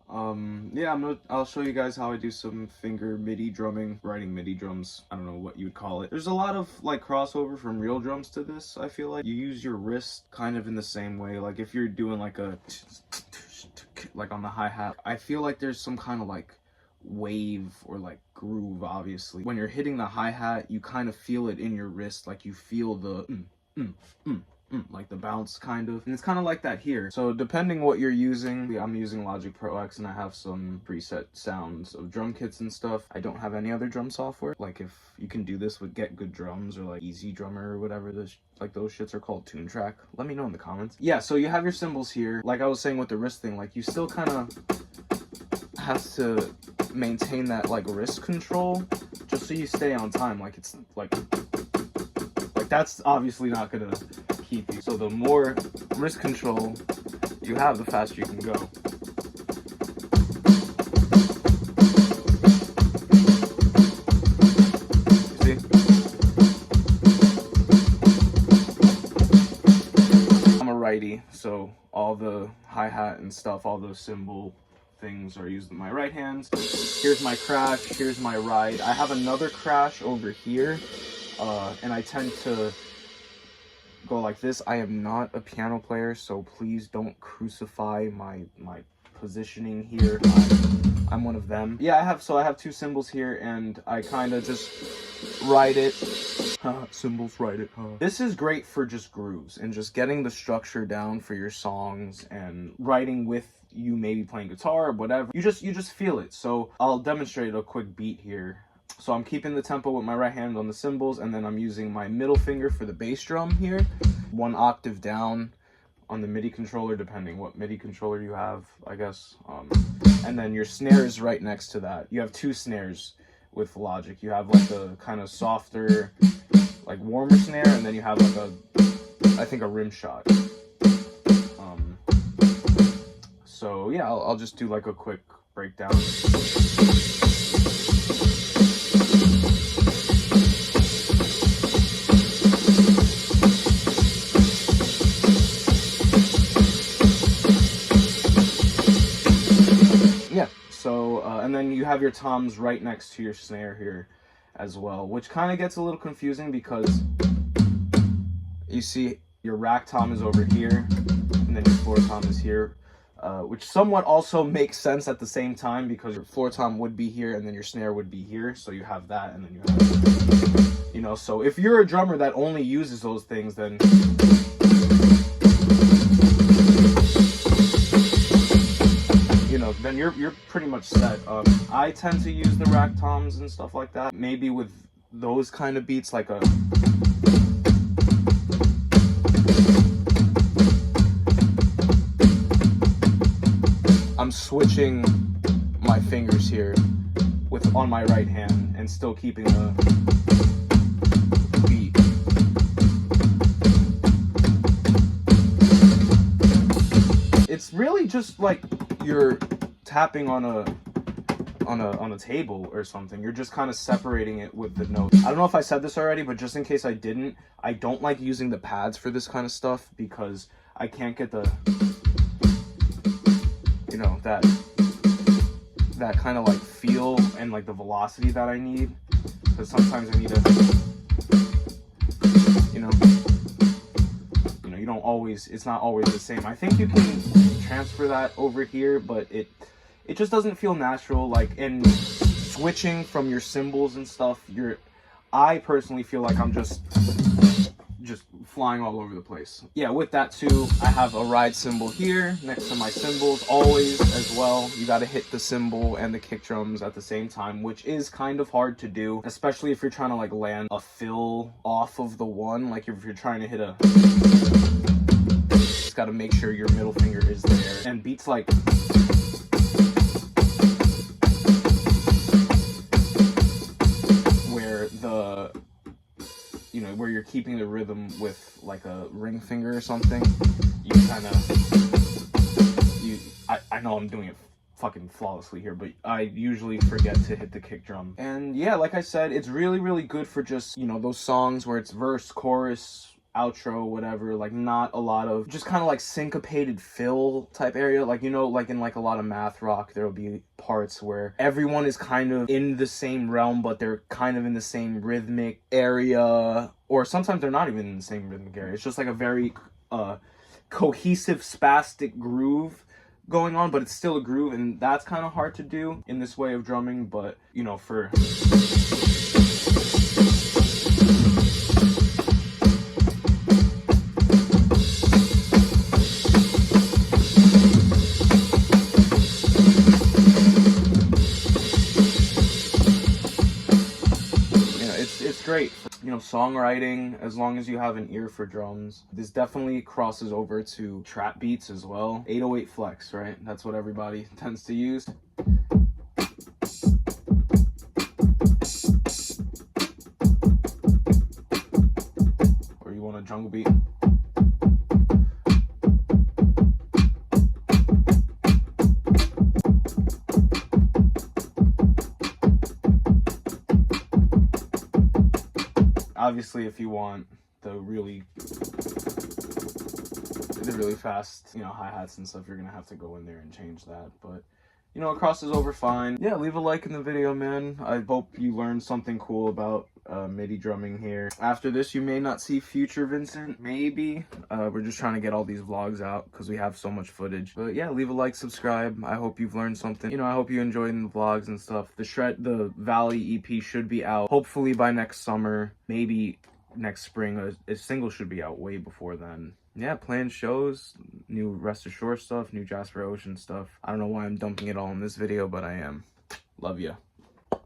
Yeah, I'll show you guys how I do some finger MIDI drumming, writing MIDI drums. I don't know what you would call it. There's a lot of like crossover from real drums to this. I feel like you use your wrist kind of in the same way. Like if you're doing like a like on the hi-hat, I feel like there's some kind of like wave or like groove. Obviously when you're hitting the hi-hat, you kind of feel it in your wrist, like you feel the like the bounce kind of, and it's kind of like that here. So depending what you're using, I'm using Logic Pro X and I have some preset sounds of drum kits and stuff. I don't have any other drum software. Like if you can do this with Get Good Drums or like Easy Drummer or whatever this, like those shits are called, Tune Track, let me know in the comments. Yeah, so you have your cymbals here. Like I was saying with the wrist thing, like you still kind of have to maintain that like wrist control just so you stay on time. Like it's like that's obviously not gonna keep you. So the more wrist control you have, the faster you can go. See? I'm a righty, so all the hi-hat and stuff, all those cymbal things are used with my right hand. Here's my crash, here's my ride. I have another crash over here, and I tend to go like this. I am not a piano player, so please don't crucify my positioning here. I'm one of them. Yeah, I have two cymbals here, and I kind of just ride it. Cymbals, ride it. This is great for just grooves and just getting the structure down for your songs and writing with you maybe playing guitar or whatever. You just feel it. So I'll demonstrate a quick beat here. So I'm keeping the tempo with my right hand on the cymbals, and then I'm using my middle finger for the bass drum here, 1 octave down on the MIDI controller, depending what MIDI controller you have, I guess. And then your snare is right next to that. You have 2 snares with Logic. You have like a kind of softer, like warmer snare, and then you have like I think a rim shot. So yeah, I'll just do like a quick breakdown. Yeah, so and then you have your toms right next to your snare here as well, which kind of gets a little confusing because you see your rack tom is over here and then your floor tom is here, which somewhat also makes sense at the same time because your floor tom would be here and then your snare would be here, so you have that and then you have, you know, so if you're a drummer that only uses those things, then then you're pretty much set. I tend to use the rack toms and stuff like that. Maybe with those kind of beats, like I'm switching my fingers here on my right hand and still keeping the beat. It's really just like you're tapping on a table or something. You're just kind of separating it with the notes. I don't know if I said this already, but just in case I didn't, I don't like using the pads for this kind of stuff because I can't get the, you know, that kind of like feel and like the velocity that I need, because sometimes I need to, you know, you don't always, it's not always the same. I think you can transfer that over here, but it just doesn't feel natural. Like in switching from your cymbals and stuff, I personally feel like I'm just flying all over the place. Yeah, with that too, I have a ride cymbal here next to my cymbals always as well. You got to hit the cymbal and the kick drums at the same time, which is kind of hard to do, especially if you're trying to like land a fill off of the one. Like if you're trying to hit a, just got to make sure your middle finger is there. And beats like where you're keeping the rhythm with like a ring finger or something, you kind of, I know I'm doing it fucking flawlessly here, but I usually forget to hit the kick drum. And yeah, like I said, it's really, really good for just, you know, those songs where it's verse, chorus, outro, whatever, like not a lot of just kind of like syncopated fill type area. Like, you know, like in like a lot of math rock, there'll be parts where everyone is kind of in the same realm, but they're kind of in the same rhythmic area, or sometimes they're not even in the same rhythmic area. It's just like a very cohesive spastic groove going on, but it's still a groove, and that's kind of hard to do in this way of drumming. But you know, for it's great. You know, songwriting, as long as you have an ear for drums. This definitely crosses over to trap beats as well. 808 flex, right? That's what everybody tends to use. Or you want a jungle beat. Obviously, if you want the really fast, you know, hi-hats and stuff, you're gonna have to go in there and change that. But you know, it crosses over fine. Yeah, leave a like in the video, man. I hope you learned something cool about MIDI drumming here. After this, you may not see future Vincent, maybe. We're just trying to get all these vlogs out because we have so much footage. But yeah, leave a like, subscribe. I hope you've learned something. You know, I hope you enjoyed the vlogs and stuff. The Valley EP should be out hopefully by next summer, maybe next spring. A single should be out way before then. Yeah, playing shows, new Rest Assured stuff, new Jasper Ocean stuff. I don't know why I'm dumping it all in this video, but I am. Love ya.